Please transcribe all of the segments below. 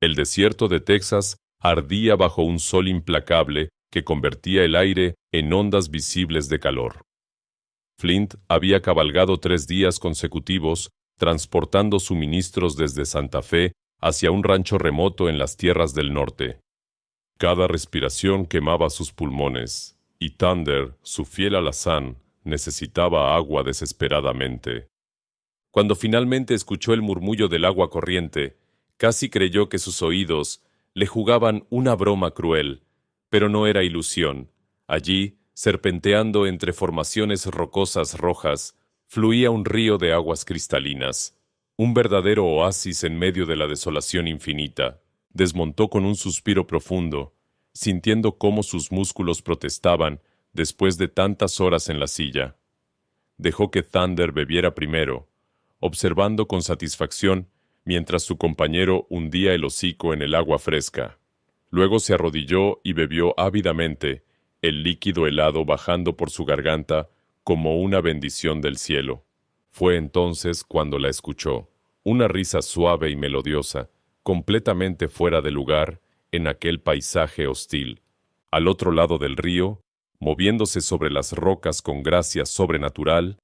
El desierto de Texas ardía bajo un sol implacable que convertía el aire en ondas visibles de calor. Flint había cabalgado 3 días consecutivos transportando suministros desde Santa Fe hacia un rancho remoto en las tierras del norte. Cada respiración quemaba sus pulmones, y Thunder, su fiel alazán, necesitaba agua desesperadamente. Cuando finalmente escuchó el murmullo del agua corriente, casi creyó que sus oídos le jugaban una broma cruel, pero no era ilusión. Allí, serpenteando entre formaciones rocosas rojas, fluía un río de aguas cristalinas, un verdadero oasis en medio de la desolación infinita. Desmontó con un suspiro profundo, sintiendo cómo sus músculos protestaban después de tantas horas en la silla. Dejó que Thunder bebiera primero, observando con satisfacción mientras su compañero hundía el hocico en el agua fresca. Luego se arrodilló y bebió ávidamente, el líquido helado bajando por su garganta como una bendición del cielo. Fue entonces cuando la escuchó, una risa suave y melodiosa, completamente fuera de lugar en aquel paisaje hostil. Al otro lado del río, moviéndose sobre las rocas con gracia sobrenatural,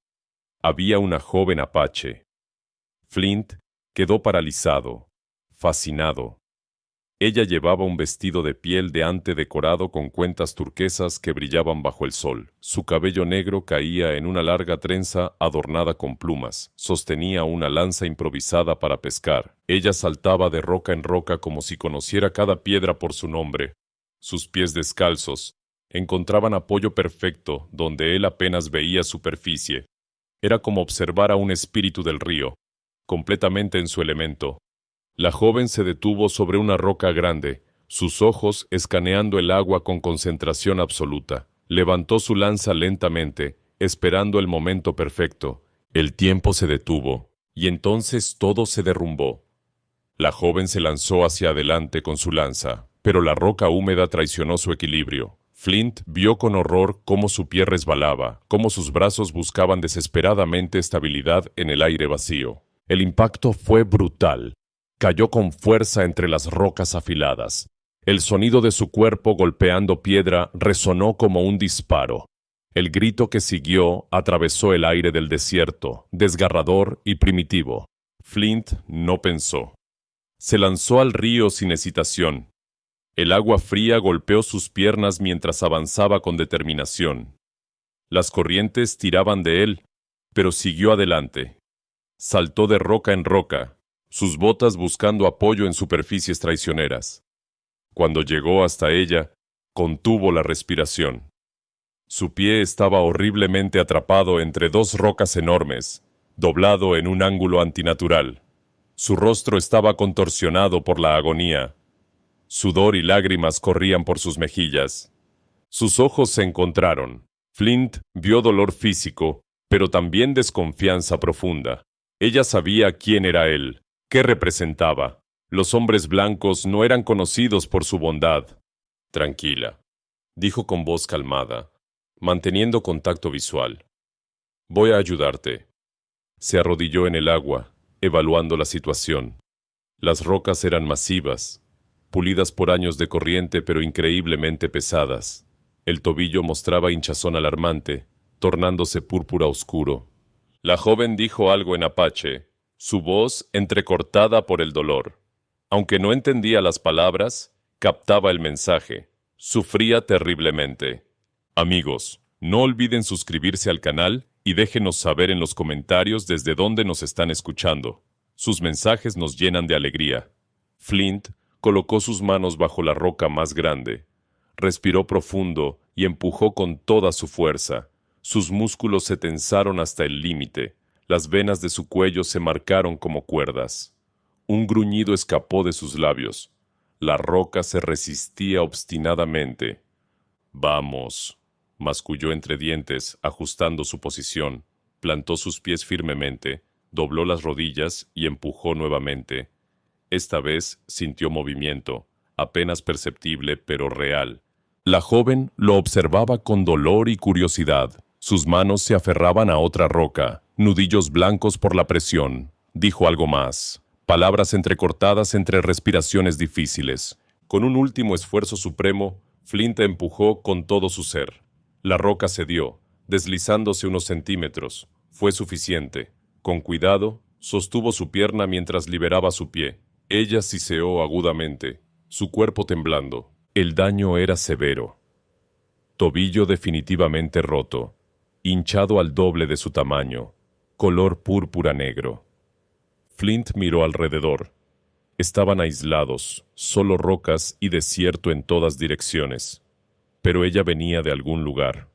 había una joven apache. Flint quedó paralizado, fascinado. Ella llevaba un vestido de piel de ante decorado con cuentas turquesas que brillaban bajo el sol. Su cabello negro caía en una larga trenza adornada con plumas. Sostenía una lanza improvisada para pescar. Ella saltaba de roca en roca como si conociera cada piedra por su nombre. Sus pies descalzos encontraban apoyo perfecto donde él apenas veía superficie. Era como observar a un espíritu del río, completamente en su elemento. La joven se detuvo sobre una roca grande, sus ojos escaneando el agua con concentración absoluta. Levantó su lanza lentamente, esperando el momento perfecto. El tiempo se detuvo, y entonces todo se derrumbó. La joven se lanzó hacia adelante con su lanza, pero la roca húmeda traicionó su equilibrio. Flint vio con horror cómo su pie resbalaba, cómo sus brazos buscaban desesperadamente estabilidad en el aire vacío. El impacto fue brutal. Cayó con fuerza entre las rocas afiladas. El sonido de su cuerpo golpeando piedra resonó como un disparo. El grito que siguió atravesó el aire del desierto, desgarrador y primitivo. Flint no pensó. Se lanzó al río sin hesitación. El agua fría golpeó sus piernas mientras avanzaba con determinación. Las corrientes tiraban de él, pero siguió adelante. Saltó de roca en roca, sus botas buscando apoyo en superficies traicioneras. Cuando llegó hasta ella, contuvo la respiración. Su pie estaba horriblemente atrapado entre 2 rocas enormes, doblado en un ángulo antinatural. Su rostro estaba contorsionado por la agonía. Sudor y lágrimas corrían por sus mejillas. Sus ojos se encontraron. Flint vio dolor físico, pero también desconfianza profunda. Ella sabía quién era él, qué representaba. Los hombres blancos no eran conocidos por su bondad. Tranquila, dijo con voz calmada, manteniendo contacto visual. Voy a ayudarte. Se arrodilló en el agua, evaluando la situación. Las rocas eran masivas, pulidas por años de corriente pero increíblemente pesadas. El tobillo mostraba hinchazón alarmante, tornándose púrpura oscuro. La joven dijo algo en apache, su voz entrecortada por el dolor. Aunque no entendía las palabras, captaba el mensaje. Sufría terriblemente. Amigos, no olviden suscribirse al canal y déjenos saber en los comentarios desde dónde nos están escuchando. Sus mensajes nos llenan de alegría. Flint colocó sus manos bajo la roca más grande. Respiró profundo y empujó con toda su fuerza. Sus músculos se tensaron hasta el límite. Las venas de su cuello se marcaron como cuerdas. Un gruñido escapó de sus labios. La roca se resistía obstinadamente. «Vamos», masculló entre dientes, ajustando su posición. Plantó sus pies firmemente, dobló las rodillas y empujó nuevamente. Esta vez sintió movimiento, apenas perceptible pero real. La joven lo observaba con dolor y curiosidad. Sus manos se aferraban a otra roca, nudillos blancos por la presión. Dijo algo más, palabras entrecortadas entre respiraciones difíciles. Con un último esfuerzo supremo, Flint empujó con todo su ser. La roca cedió, deslizándose unos centímetros. Fue suficiente. Con cuidado, sostuvo su pierna mientras liberaba su pie. Ella siseó agudamente, su cuerpo temblando. El daño era severo. Tobillo definitivamente roto, hinchado al doble de su tamaño, color púrpura negro. Flint miró alrededor. Estaban aislados, solo rocas y desierto en todas direcciones. Pero ella venía de algún lugar.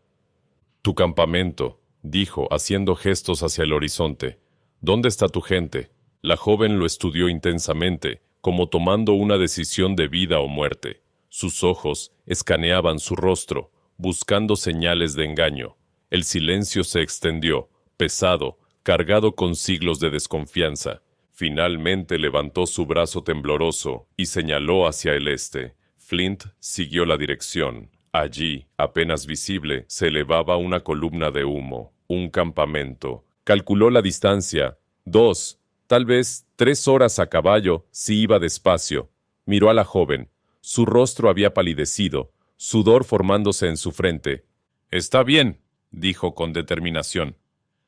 «Tu campamento», dijo, haciendo gestos hacia el horizonte. «¿Dónde está tu gente?» La joven lo estudió intensamente, como tomando una decisión de vida o muerte. Sus ojos escaneaban su rostro, buscando señales de engaño. El silencio se extendió, pesado, cargado con siglos de desconfianza. Finalmente levantó su brazo tembloroso y señaló hacia el este. Flint siguió la dirección. Allí, apenas visible, se elevaba una columna de humo, un campamento. Calculó la distancia, 2, tal vez 3 horas a caballo si iba despacio. Miró a la joven. Su rostro había palidecido, sudor formándose en su frente. «Está bien», dijo con determinación.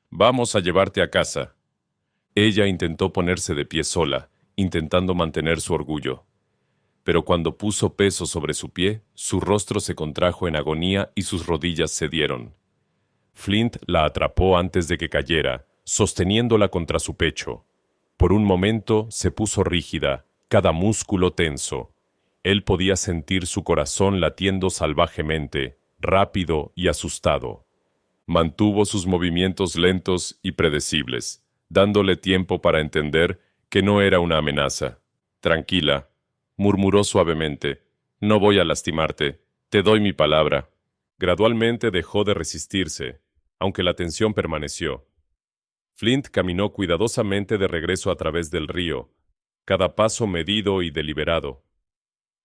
«Vamos a llevarte a casa». Ella intentó ponerse de pie sola, intentando mantener su orgullo. Pero cuando puso peso sobre su pie, su rostro se contrajo en agonía y sus rodillas cedieron. Flint la atrapó antes de que cayera, sosteniéndola contra su pecho. Por un momento se puso rígida, cada músculo tenso. Él podía sentir su corazón latiendo salvajemente, rápido y asustado. Mantuvo sus movimientos lentos y predecibles, dándole tiempo para entender que no era una amenaza. «Tranquila», murmuró suavemente. «No voy a lastimarte. Te doy mi palabra». Gradualmente dejó de resistirse, aunque la tensión permaneció. Flint caminó cuidadosamente de regreso a través del río, cada paso medido y deliberado.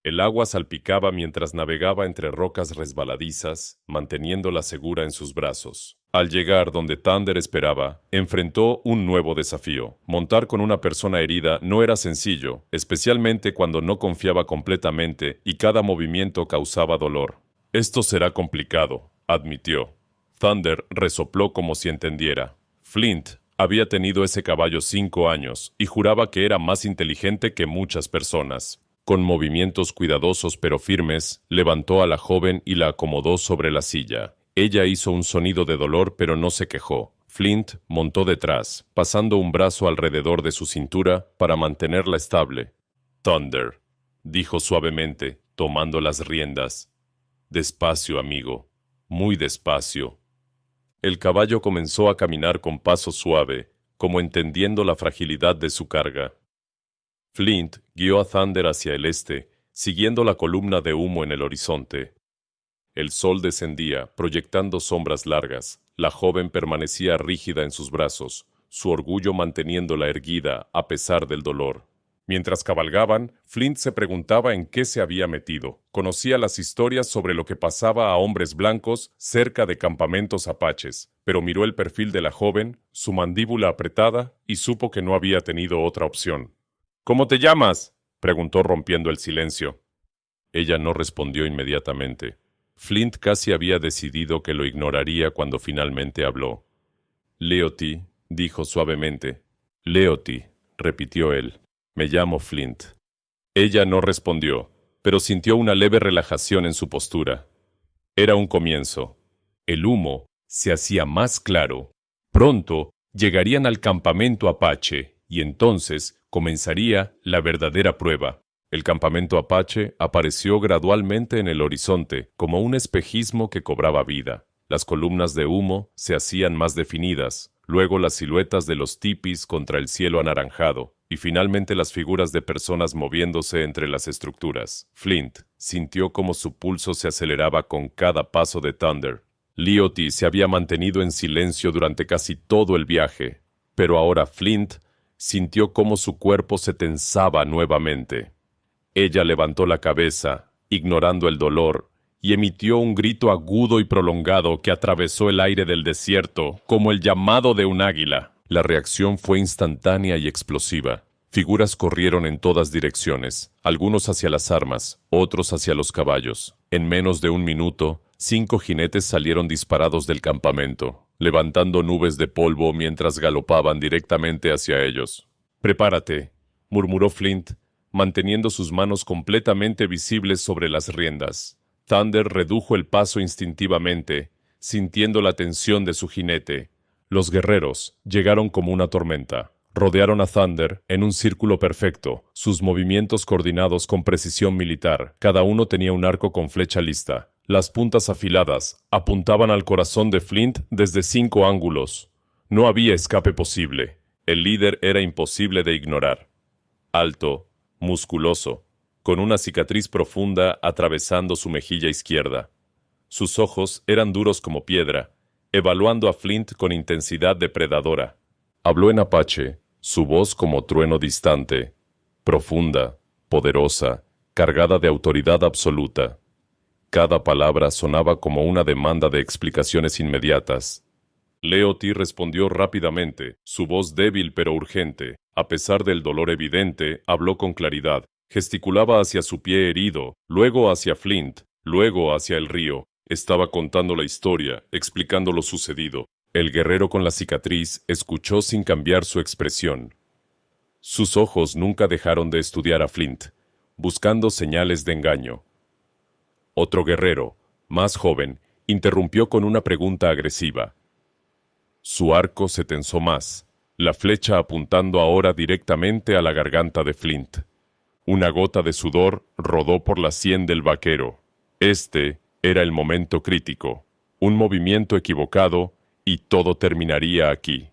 El agua salpicaba mientras navegaba entre rocas resbaladizas, manteniéndola segura en sus brazos. Al llegar donde Thunder esperaba, enfrentó un nuevo desafío. Montar con una persona herida no era sencillo, especialmente cuando no confiaba completamente y cada movimiento causaba dolor. «Esto será complicado», admitió. Thunder resopló como si entendiera. Flint había tenido ese caballo 5 años y juraba que era más inteligente que muchas personas. Con movimientos cuidadosos pero firmes, levantó a la joven y la acomodó sobre la silla. Ella hizo un sonido de dolor pero no se quejó. Flint montó detrás, pasando un brazo alrededor de su cintura para mantenerla estable. «Thunder», dijo suavemente, tomando las riendas. «Despacio, amigo, muy despacio». El caballo comenzó a caminar con paso suave, como entendiendo la fragilidad de su carga. Flint guió a Thunder hacia el este, siguiendo la columna de humo en el horizonte. El sol descendía, proyectando sombras largas. La joven permanecía rígida en sus brazos, su orgullo manteniéndola erguida a pesar del dolor. Mientras cabalgaban, Flint se preguntaba en qué se había metido. Conocía las historias sobre lo que pasaba a hombres blancos cerca de campamentos apaches, pero miró el perfil de la joven, su mandíbula apretada, y supo que no había tenido otra opción. «¿Cómo te llamas?», preguntó rompiendo el silencio. Ella no respondió inmediatamente. Flint casi había decidido que lo ignoraría cuando finalmente habló. «Leoty», dijo suavemente. «Leoty», repitió él. «Me llamo Flint». Ella no respondió, pero sintió una leve relajación en su postura. Era un comienzo. El humo se hacía más claro. Pronto llegarían al campamento apache, y entonces comenzaría la verdadera prueba. El campamento apache apareció gradualmente en el horizonte, como un espejismo que cobraba vida. Las columnas de humo se hacían más definidas, luego las siluetas de los tipis contra el cielo anaranjado, y finalmente las figuras de personas moviéndose entre las estructuras. Flint sintió como su pulso se aceleraba con cada paso de Thunder. Leoty se había mantenido en silencio durante casi todo el viaje, pero ahora Flint sintió cómo su cuerpo se tensaba nuevamente. Ella levantó la cabeza, ignorando el dolor, y emitió un grito agudo y prolongado que atravesó el aire del desierto como el llamado de un águila. La reacción fue instantánea y explosiva. Figuras corrieron en todas direcciones, algunos hacia las armas, otros hacia los caballos. En menos de un minuto, 5 jinetes salieron disparados del campamento, levantando nubes de polvo mientras galopaban directamente hacia ellos. «Prepárate», murmuró Flint, manteniendo sus manos completamente visibles sobre las riendas. Thunder redujo el paso instintivamente, sintiendo la tensión de su jinete. Los guerreros llegaron como una tormenta. Rodearon a Thunder en un círculo perfecto, sus movimientos coordinados con precisión militar. Cada uno tenía un arco con flecha lista. Las puntas afiladas apuntaban al corazón de Flint desde 5 ángulos. No había escape posible. El líder era imposible de ignorar. Alto, musculoso, con una cicatriz profunda atravesando su mejilla izquierda. Sus ojos eran duros como piedra, evaluando a Flint con intensidad depredadora. Habló en apache, su voz como trueno distante, profunda, poderosa, cargada de autoridad absoluta. Cada palabra sonaba como una demanda de explicaciones inmediatas. Leoty respondió rápidamente, su voz débil pero urgente. A pesar del dolor evidente, habló con claridad. Gesticulaba hacia su pie herido, luego hacia Flint, luego hacia el río. Estaba contando la historia, explicando lo sucedido. El guerrero con la cicatriz escuchó sin cambiar su expresión. Sus ojos nunca dejaron de estudiar a Flint, buscando señales de engaño. Otro guerrero, más joven, interrumpió con una pregunta agresiva. Su arco se tensó más, la flecha apuntando ahora directamente a la garganta de Flint. Una gota de sudor rodó por la sien del vaquero. Este era el momento crítico. Un movimiento equivocado y todo terminaría aquí.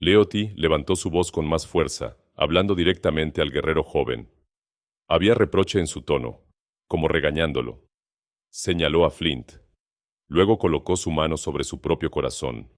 Leoty levantó su voz con más fuerza, hablando directamente al guerrero joven. Había reproche en su tono, como regañándolo. Señaló a Flint. Luego colocó su mano sobre su propio corazón.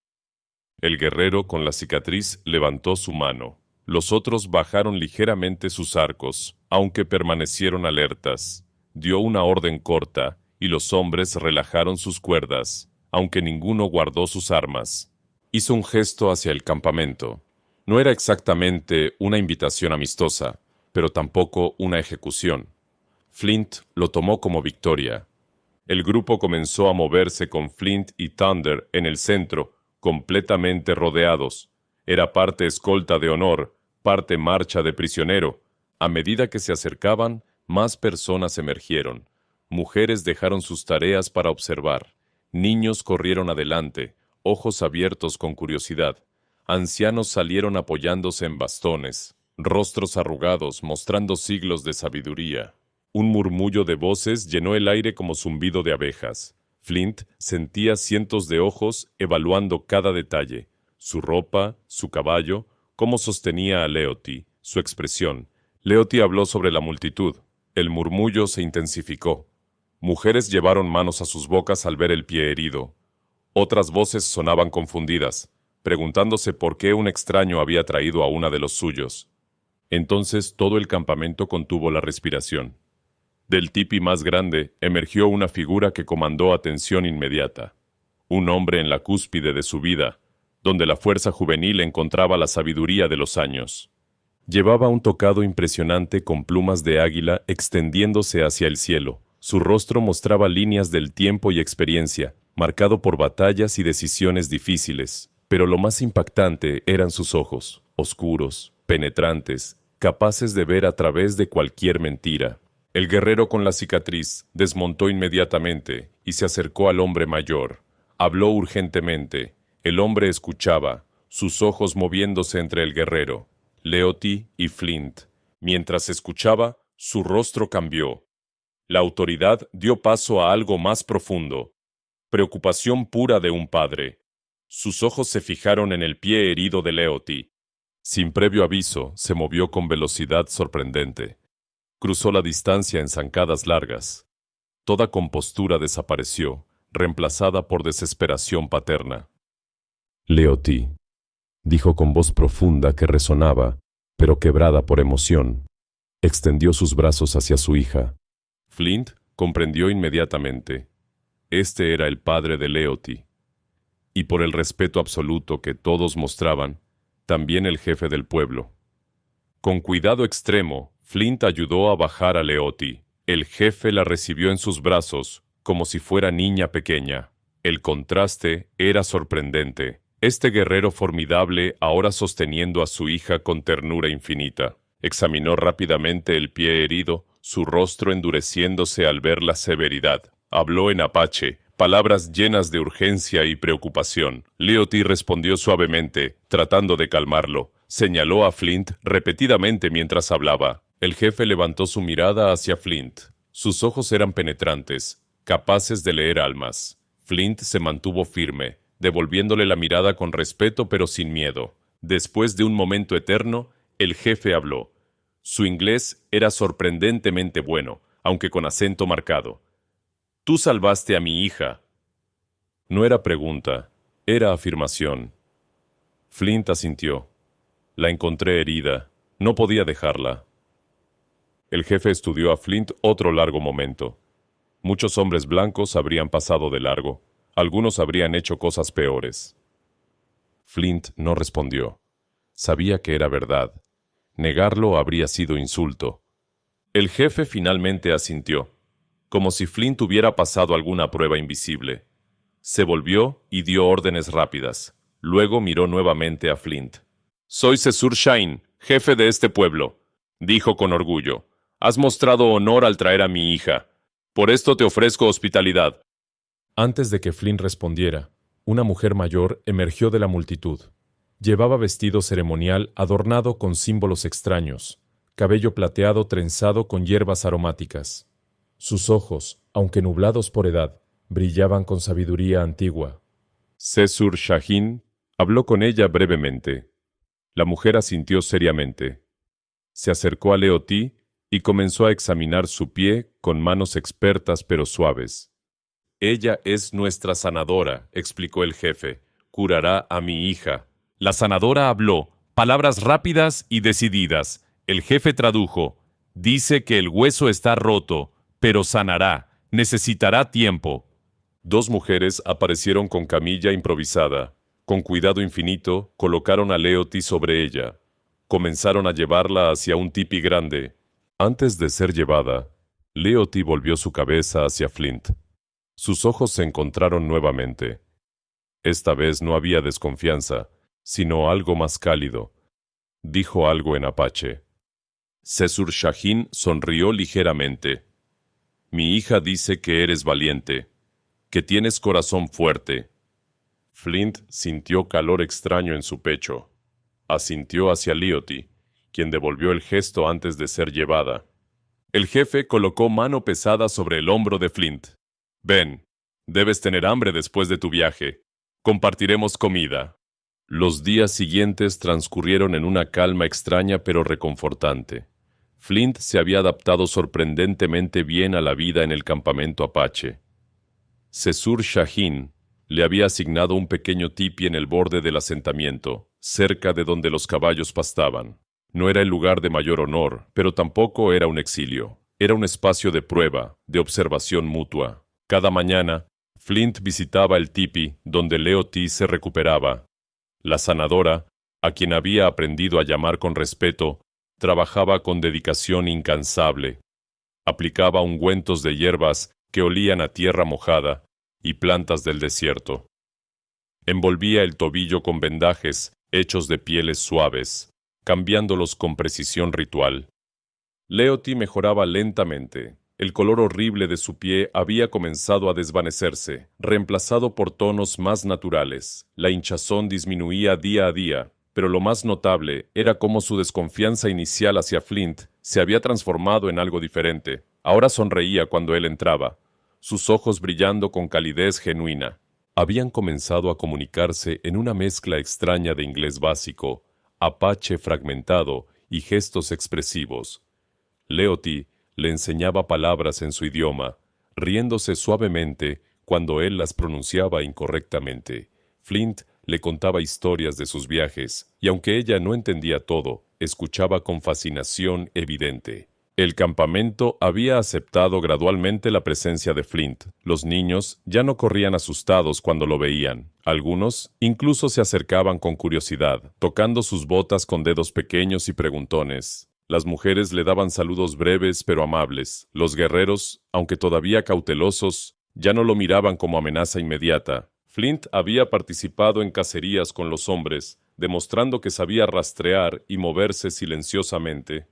El guerrero con la cicatriz levantó su mano. Los otros bajaron ligeramente sus arcos, aunque permanecieron alertas. Dio una orden corta, y los hombres relajaron sus cuerdas, aunque ninguno guardó sus armas. Hizo un gesto hacia el campamento. No era exactamente una invitación amistosa, pero tampoco una ejecución. Flint lo tomó como victoria. El grupo comenzó a moverse con Flint y Thunder en el centro, completamente rodeados. Era parte escolta de honor, parte marcha de prisionero. A medida que se acercaban, más personas emergieron. Mujeres dejaron sus tareas para observar. Niños corrieron adelante, ojos abiertos con curiosidad. Ancianos salieron apoyándose en bastones, rostros arrugados mostrando siglos de sabiduría. Un murmullo de voces llenó el aire como zumbido de abejas. Flint sentía cientos de ojos evaluando cada detalle. Su ropa, su caballo, cómo sostenía a Leoty, su expresión. Leoty habló sobre la multitud. El murmullo se intensificó. Mujeres llevaron manos a sus bocas al ver el pie herido. Otras voces sonaban confundidas, preguntándose por qué un extraño había traído a una de los suyos. Entonces todo el campamento contuvo la respiración. Del tipi más grande emergió una figura que comandó atención inmediata. Un hombre en la cúspide de su vida, donde la fuerza juvenil encontraba la sabiduría de los años. Llevaba un tocado impresionante con plumas de águila extendiéndose hacia el cielo. Su rostro mostraba líneas del tiempo y experiencia, marcado por batallas y decisiones difíciles. Pero lo más impactante eran sus ojos, oscuros, penetrantes, capaces de ver a través de cualquier mentira. El guerrero con la cicatriz desmontó inmediatamente y se acercó al hombre mayor. Habló urgentemente. El hombre escuchaba, sus ojos moviéndose entre el guerrero, Leoty y Flint. Mientras escuchaba, su rostro cambió. La autoridad dio paso a algo más profundo. Preocupación pura de un padre. Sus ojos se fijaron en el pie herido de Leoty. Sin previo aviso, se movió con velocidad sorprendente. Cruzó la distancia en zancadas largas. Toda compostura desapareció, reemplazada por desesperación paterna. Leoty, dijo con voz profunda que resonaba, pero quebrada por emoción. Extendió sus brazos hacia su hija. Flint comprendió inmediatamente. Este era el padre de Leoty. Y por el respeto absoluto que todos mostraban, también el jefe del pueblo. Con cuidado extremo, Flint ayudó a bajar a Leoty. El jefe la recibió en sus brazos, como si fuera niña pequeña. El contraste era sorprendente. Este guerrero formidable ahora sosteniendo a su hija con ternura infinita. Examinó rápidamente el pie herido, su rostro endureciéndose al ver la severidad. Habló en apache, palabras llenas de urgencia y preocupación. Leoty respondió suavemente, tratando de calmarlo. Señaló a Flint repetidamente mientras hablaba. El jefe levantó su mirada hacia Flint. Sus ojos eran penetrantes, capaces de leer almas. Flint se mantuvo firme, devolviéndole la mirada con respeto pero sin miedo. Después de un momento eterno, el jefe habló. Su inglés era sorprendentemente bueno, aunque con acento marcado. «Tú salvaste a mi hija». No era pregunta, era afirmación. Flint asintió. La encontré herida. No podía dejarla. El jefe estudió a Flint otro largo momento. Muchos hombres blancos habrían pasado de largo. Algunos habrían hecho cosas peores. Flint no respondió. Sabía que era verdad. Negarlo habría sido insulto. El jefe finalmente asintió, como si Flint hubiera pasado alguna prueba invisible. Se volvió y dio órdenes rápidas. Luego miró nuevamente a Flint. «Soy Cesur Shaheen, jefe de este pueblo», dijo con orgullo. «Has mostrado honor al traer a mi hija. Por esto te ofrezco hospitalidad». Antes de que Flint respondiera, una mujer mayor emergió de la multitud. Llevaba vestido ceremonial adornado con símbolos extraños, cabello plateado trenzado con hierbas aromáticas. Sus ojos, aunque nublados por edad, brillaban con sabiduría antigua. Cesur Shaheen habló con ella brevemente. La mujer asintió seriamente. Se acercó a Leoty y comenzó a examinar su pie con manos expertas pero suaves. «Ella es nuestra sanadora», explicó el jefe. «Curará a mi hija». La sanadora habló, palabras rápidas y decididas. El jefe tradujo. «Dice que el hueso está roto, pero sanará. Necesitará tiempo». Dos mujeres aparecieron con camilla improvisada. Con cuidado infinito, colocaron a Leoty sobre ella. Comenzaron a llevarla hacia un tipi grande. Antes de ser llevada, Leoty volvió su cabeza hacia Flint. Sus ojos se encontraron nuevamente. Esta vez no había desconfianza, sino algo más cálido. Dijo algo en apache. Cesur Shaheen sonrió ligeramente. «Mi hija dice que eres valiente, que tienes corazón fuerte». Flint sintió calor extraño en su pecho. Asintió hacia Leoty, quien devolvió el gesto antes de ser llevada. El jefe colocó mano pesada sobre el hombro de Flint. «Ven, debes tener hambre después de tu viaje. Compartiremos comida». Los días siguientes transcurrieron en una calma extraña pero reconfortante. Flint se había adaptado sorprendentemente bien a la vida en el campamento apache. Cesur Shaheen le había asignado un pequeño tipi en el borde del asentamiento, cerca de donde los caballos pastaban. No era el lugar de mayor honor, pero tampoco era un exilio. Era un espacio de prueba, de observación mutua. Cada mañana, Flint visitaba el tipi donde Leoty se recuperaba. La sanadora, a quien había aprendido a llamar con respeto, trabajaba con dedicación incansable. Aplicaba ungüentos de hierbas que olían a tierra mojada y plantas del desierto. Envolvía el tobillo con vendajes hechos de pieles suaves, cambiándolos con precisión ritual. Leoty mejoraba lentamente. El color horrible de su pie había comenzado a desvanecerse, reemplazado por tonos más naturales. La hinchazón disminuía día a día, pero lo más notable era cómo su desconfianza inicial hacia Flint se había transformado en algo diferente. Ahora sonreía cuando él entraba, sus ojos brillando con calidez genuina. Habían comenzado a comunicarse en una mezcla extraña de inglés básico, apache fragmentado y gestos expresivos. Leoty le enseñaba palabras en su idioma, riéndose suavemente cuando él las pronunciaba incorrectamente. Flint le contaba historias de sus viajes, y aunque ella no entendía todo, escuchaba con fascinación evidente. El campamento había aceptado gradualmente la presencia de Flint. Los niños ya no corrían asustados cuando lo veían. Algunos incluso se acercaban con curiosidad, tocando sus botas con dedos pequeños y preguntones. Las mujeres le daban saludos breves pero amables. Los guerreros, aunque todavía cautelosos, ya no lo miraban como amenaza inmediata. Flint había participado en cacerías con los hombres, demostrando que sabía rastrear y moverse silenciosamente.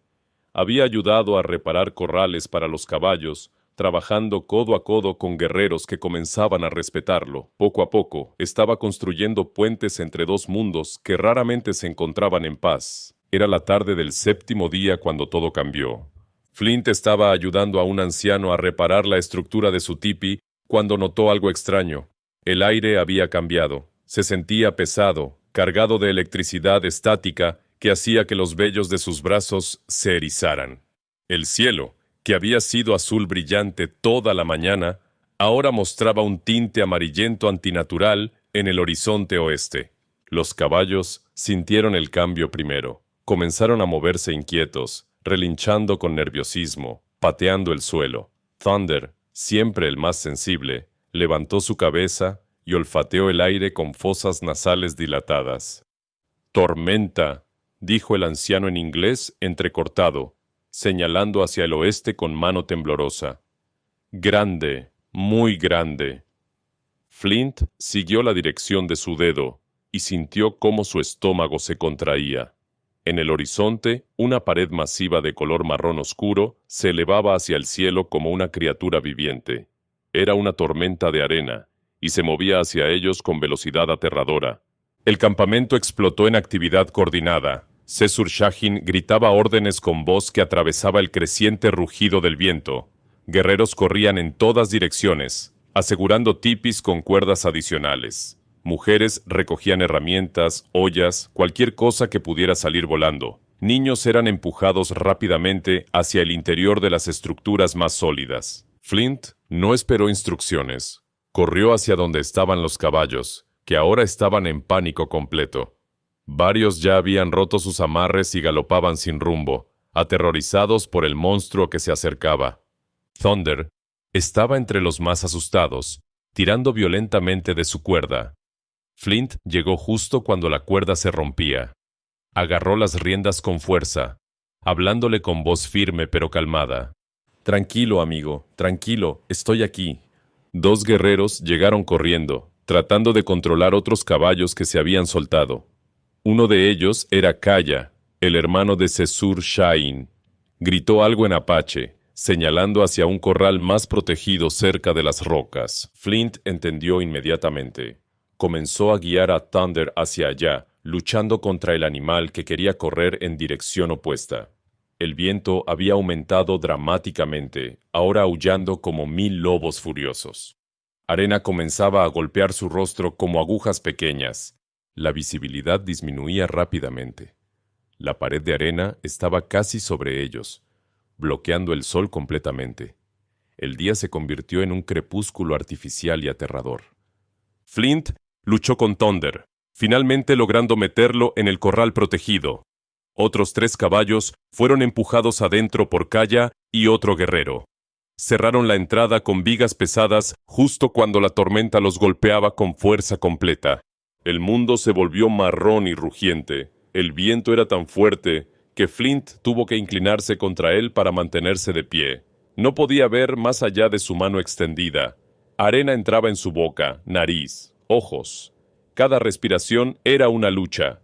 Había ayudado a reparar corrales para los caballos, trabajando codo a codo con guerreros que comenzaban a respetarlo. Poco a poco, estaba construyendo puentes entre dos mundos que raramente se encontraban en paz. Era la tarde del 7º día cuando todo cambió. Flint estaba ayudando a un anciano a reparar la estructura de su tipi cuando notó algo extraño. El aire había cambiado. Se sentía pesado, cargado de electricidad estática que hacía que los vellos de sus brazos se erizaran. El cielo, que había sido azul brillante toda la mañana, ahora mostraba un tinte amarillento antinatural en el horizonte oeste. Los caballos sintieron el cambio primero. Comenzaron a moverse inquietos, relinchando con nerviosismo, pateando el suelo. Thunder, siempre el más sensible, levantó su cabeza y olfateó el aire con fosas nasales dilatadas. «Tormenta», dijo el anciano en inglés entrecortado, señalando hacia el oeste con mano temblorosa. «Grande, muy grande». Flint siguió la dirección de su dedo y sintió cómo su estómago se contraía. En el horizonte, una pared masiva de color marrón oscuro se elevaba hacia el cielo como una criatura viviente. Era una tormenta de arena, y se movía hacia ellos con velocidad aterradora. El campamento explotó en actividad coordinada. Cesur Shahin gritaba órdenes con voz que atravesaba el creciente rugido del viento. Guerreros corrían en todas direcciones, asegurando tipis con cuerdas adicionales. Mujeres recogían herramientas, ollas, cualquier cosa que pudiera salir volando. Niños eran empujados rápidamente hacia el interior de las estructuras más sólidas. Flint no esperó instrucciones. Corrió hacia donde estaban los caballos, que ahora estaban en pánico completo. Varios ya habían roto sus amarres y galopaban sin rumbo, aterrorizados por el monstruo que se acercaba. Thunder estaba entre los más asustados, tirando violentamente de su cuerda. Flint llegó justo cuando la cuerda se rompía. Agarró las riendas con fuerza, hablándole con voz firme pero calmada. «Tranquilo, amigo, tranquilo, estoy aquí». Dos guerreros llegaron corriendo, tratando de controlar otros caballos que se habían soltado. Uno de ellos era Kaya, el hermano de Cesur Shahin. Gritó algo en apache, señalando hacia un corral más protegido cerca de las rocas. Flint entendió inmediatamente. Comenzó a guiar a Thunder hacia allá, luchando contra el animal que quería correr en dirección opuesta. El viento había aumentado dramáticamente, ahora aullando como 1000 lobos furiosos. Arena comenzaba a golpear su rostro como agujas pequeñas. La visibilidad disminuía rápidamente. La pared de arena estaba casi sobre ellos, bloqueando el sol completamente. El día se convirtió en un crepúsculo artificial y aterrador. Flint luchó con Thunder, finalmente logrando meterlo en el corral protegido. Otros 3 caballos fueron empujados adentro por Kaya y otro guerrero. Cerraron la entrada con vigas pesadas justo cuando la tormenta los golpeaba con fuerza completa. El mundo se volvió marrón y rugiente. El viento era tan fuerte que Flint tuvo que inclinarse contra él para mantenerse de pie. No podía ver más allá de su mano extendida. Arena entraba en su boca, nariz, ojos. Cada respiración era una lucha.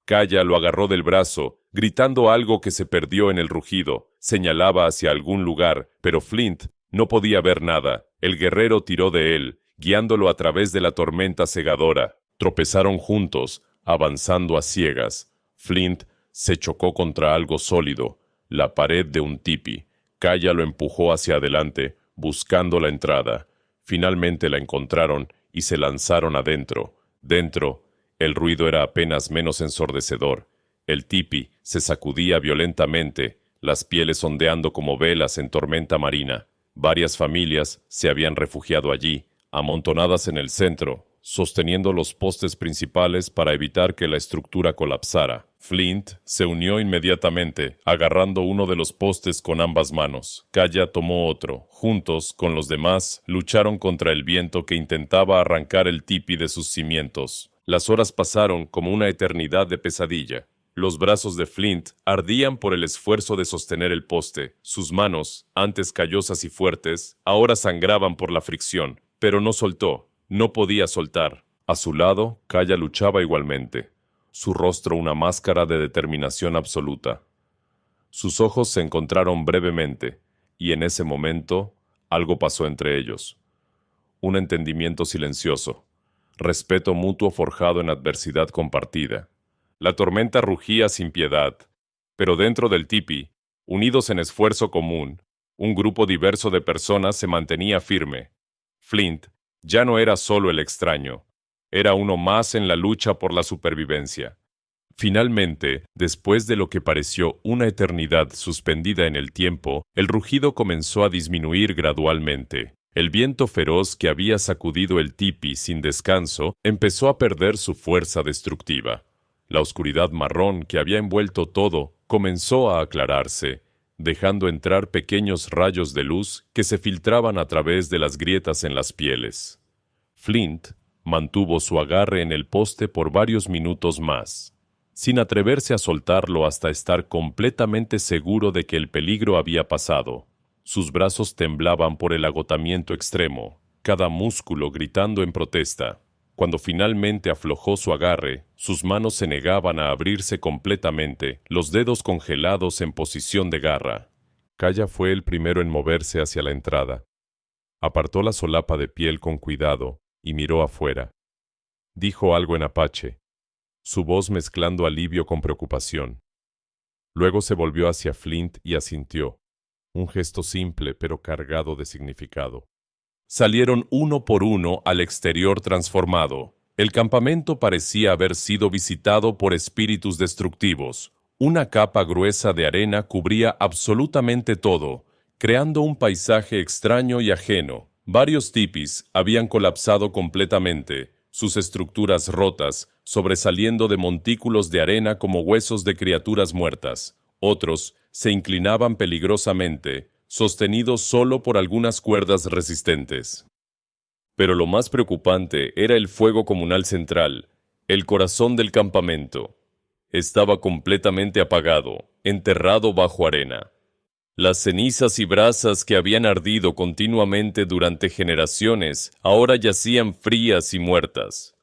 Kaya lo agarró del brazo, gritando algo que se perdió en el rugido. Señalaba hacia algún lugar, pero Flint no podía ver nada. El guerrero tiró de él, guiándolo a través de la tormenta cegadora. Tropezaron juntos, avanzando a ciegas. Flint se chocó contra algo sólido, la pared de un tipi. Kaya lo empujó hacia adelante, buscando la entrada. Finalmente la encontraron y se lanzaron adentro. Dentro, el ruido era apenas menos ensordecedor. El tipi se sacudía violentamente, las pieles ondeando como velas en tormenta marina. Varias familias se habían refugiado allí, amontonadas en el centro, sosteniendo los postes principales para evitar que la estructura colapsara. Flint se unió inmediatamente, agarrando uno de los postes con ambas manos. Kaya tomó otro. Juntos, con los demás, lucharon contra el viento que intentaba arrancar el tipi de sus cimientos. Las horas pasaron como una eternidad de pesadilla. Los brazos de Flint ardían por el esfuerzo de sostener el poste. Sus manos, antes callosas y fuertes, ahora sangraban por la fricción. Pero no soltó. No podía soltar. A su lado, Kaya luchaba igualmente. Su rostro una máscara de determinación absoluta. Sus ojos se encontraron brevemente, y en ese momento algo pasó entre ellos. Un entendimiento silencioso, respeto mutuo forjado en adversidad compartida. La tormenta rugía sin piedad, pero dentro del tipi, unidos en esfuerzo común, un grupo diverso de personas se mantenía firme. Flint ya no era solo el extraño. Era uno más en la lucha por la supervivencia. Finalmente, después de lo que pareció una eternidad suspendida en el tiempo, el rugido comenzó a disminuir gradualmente. El viento feroz que había sacudido el tipi sin descanso empezó a perder su fuerza destructiva. La oscuridad marrón que había envuelto todo comenzó a aclararse, dejando entrar pequeños rayos de luz que se filtraban a través de las grietas en las pieles. Flint mantuvo su agarre en el poste por varios minutos más, sin atreverse a soltarlo hasta estar completamente seguro de que el peligro había pasado. Sus brazos temblaban por el agotamiento extremo, cada músculo gritando en protesta. Cuando finalmente aflojó su agarre, sus manos se negaban a abrirse completamente, los dedos congelados en posición de garra. Kaya fue el primero en moverse hacia la entrada. Apartó la solapa de piel con cuidado y miró afuera. Dijo algo en apache, su voz mezclando alivio con preocupación. Luego se volvió hacia Flint y asintió, un gesto simple pero cargado de significado. Salieron uno por uno al exterior transformado. El campamento parecía haber sido visitado por espíritus destructivos. Una capa gruesa de arena cubría absolutamente todo, creando un paisaje extraño y ajeno. Varios tipis habían colapsado completamente, sus estructuras rotas, sobresaliendo de montículos de arena como huesos de criaturas muertas. Otros se inclinaban peligrosamente, sostenidos solo por algunas cuerdas resistentes. Pero lo más preocupante era el fuego comunal central, el corazón del campamento. Estaba completamente apagado, enterrado bajo arena. Las cenizas y brasas que habían ardido continuamente durante generaciones ahora yacían frías y muertas.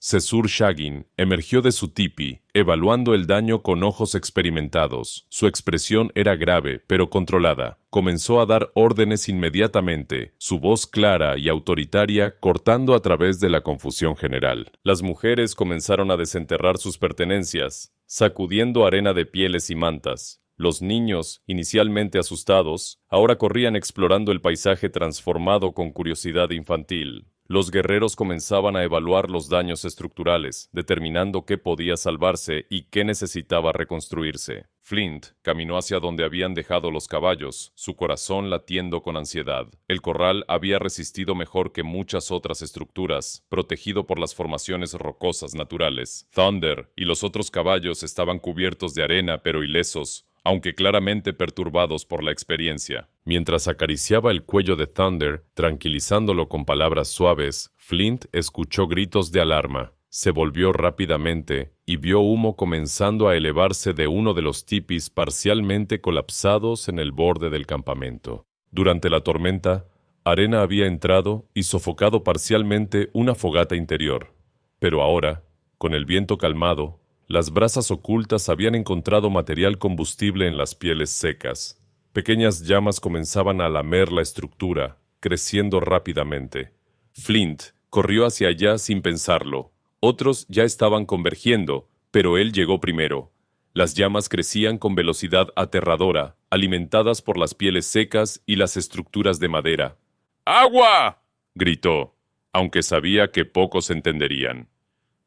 Sesur Shagin emergió de su tipi, evaluando el daño con ojos experimentados. Su expresión era grave, pero controlada. Comenzó a dar órdenes inmediatamente, su voz clara y autoritaria cortando a través de la confusión general. Las mujeres comenzaron a desenterrar sus pertenencias, sacudiendo arena de pieles y mantas. Los niños, inicialmente asustados, ahora corrían explorando el paisaje transformado con curiosidad infantil. Los guerreros comenzaban a evaluar los daños estructurales, determinando qué podía salvarse y qué necesitaba reconstruirse. Flint caminó hacia donde habían dejado los caballos, su corazón latiendo con ansiedad. El corral había resistido mejor que muchas otras estructuras, protegido por las formaciones rocosas naturales. Thunder y los otros caballos estaban cubiertos de arena pero ilesos, aunque claramente perturbados por la experiencia. Mientras acariciaba el cuello de Thunder, tranquilizándolo con palabras suaves, Flint escuchó gritos de alarma. Se volvió rápidamente y vio humo comenzando a elevarse de uno de los tipis parcialmente colapsados en el borde del campamento. Durante la tormenta, arena había entrado y sofocado parcialmente una fogata interior. Pero ahora, con el viento calmado, las brasas ocultas habían encontrado material combustible en las pieles secas. Pequeñas llamas comenzaban a lamer la estructura, creciendo rápidamente. Flint corrió hacia allá sin pensarlo. Otros ya estaban convergiendo, pero él llegó primero. Las llamas crecían con velocidad aterradora, alimentadas por las pieles secas y las estructuras de madera. ¡Agua!, gritó, aunque sabía que pocos entenderían.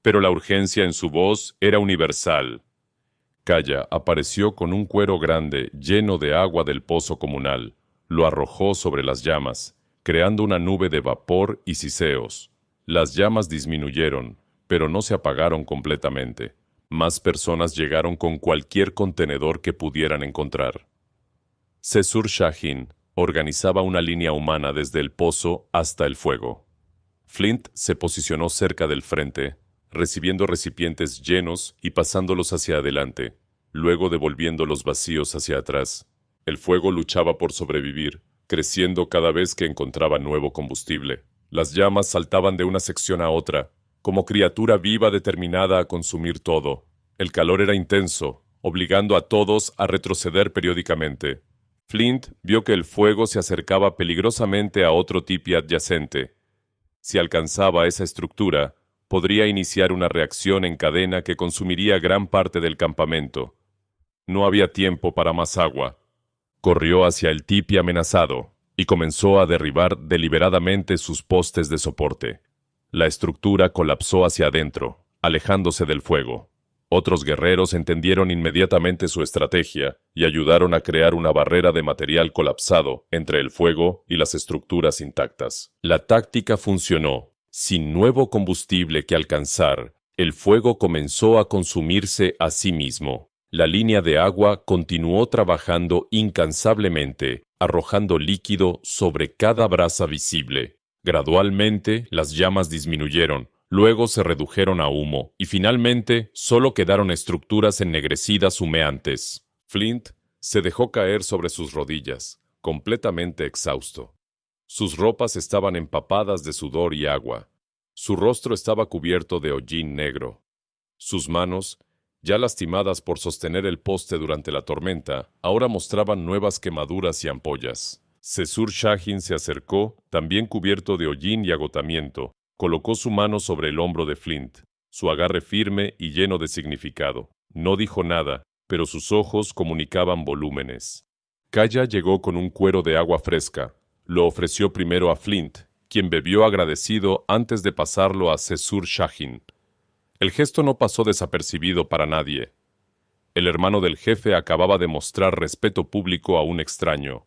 Pero la urgencia en su voz era universal. Kaya apareció con un cuero grande lleno de agua del pozo comunal. Lo arrojó sobre las llamas, creando una nube de vapor y siseos. Las llamas disminuyeron, pero no se apagaron completamente. Más personas llegaron con cualquier contenedor que pudieran encontrar. Cesur Shahin organizaba una línea humana desde el pozo hasta el fuego. Flint se posicionó cerca del frente, recibiendo recipientes llenos y pasándolos hacia adelante, luego devolviendo los vacíos hacia atrás. El fuego luchaba por sobrevivir, creciendo cada vez que encontraba nuevo combustible. Las llamas saltaban de una sección a otra, como criatura viva determinada a consumir todo. El calor era intenso, obligando a todos a retroceder periódicamente. Flint vio que el fuego se acercaba peligrosamente a otro tipi adyacente. Si alcanzaba esa estructura, podría iniciar una reacción en cadena que consumiría gran parte del campamento. No había tiempo para más agua. Corrió hacia el tipi amenazado y comenzó a derribar deliberadamente sus postes de soporte. La estructura colapsó hacia adentro, alejándose del fuego. Otros guerreros entendieron inmediatamente su estrategia y ayudaron a crear una barrera de material colapsado entre el fuego y las estructuras intactas. La táctica funcionó. Sin nuevo combustible que alcanzar, el fuego comenzó a consumirse a sí mismo. La línea de agua continuó trabajando incansablemente, arrojando líquido sobre cada brasa visible. Gradualmente, las llamas disminuyeron, luego se redujeron a humo, y finalmente solo quedaron estructuras ennegrecidas humeantes. Flint se dejó caer sobre sus rodillas, completamente exhausto. Sus ropas estaban empapadas de sudor y agua. Su rostro estaba cubierto de hollín negro. Sus manos, ya lastimadas por sostener el poste durante la tormenta, ahora mostraban nuevas quemaduras y ampollas. Cesur Shahin se acercó, también cubierto de hollín y agotamiento. Colocó su mano sobre el hombro de Flint, su agarre firme y lleno de significado. No dijo nada, pero sus ojos comunicaban volúmenes. Kaya llegó con un cuero de agua fresca. Lo ofreció primero a Flint, quien bebió agradecido antes de pasarlo a Cesur Shahin. El gesto no pasó desapercibido para nadie. El hermano del jefe acababa de mostrar respeto público a un extraño.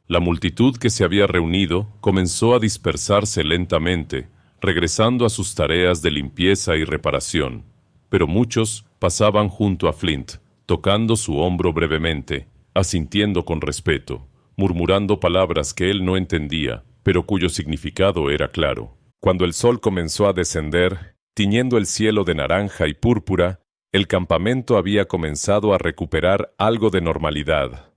La multitud que se había reunido comenzó a dispersarse lentamente, regresando a sus tareas de limpieza y reparación. Pero muchos pasaban junto a Flint, tocando su hombro brevemente, asintiendo con respeto, murmurando palabras que él no entendía, pero cuyo significado era claro. Cuando el sol comenzó a descender, tiñendo el cielo de naranja y púrpura, el campamento había comenzado a recuperar algo de normalidad.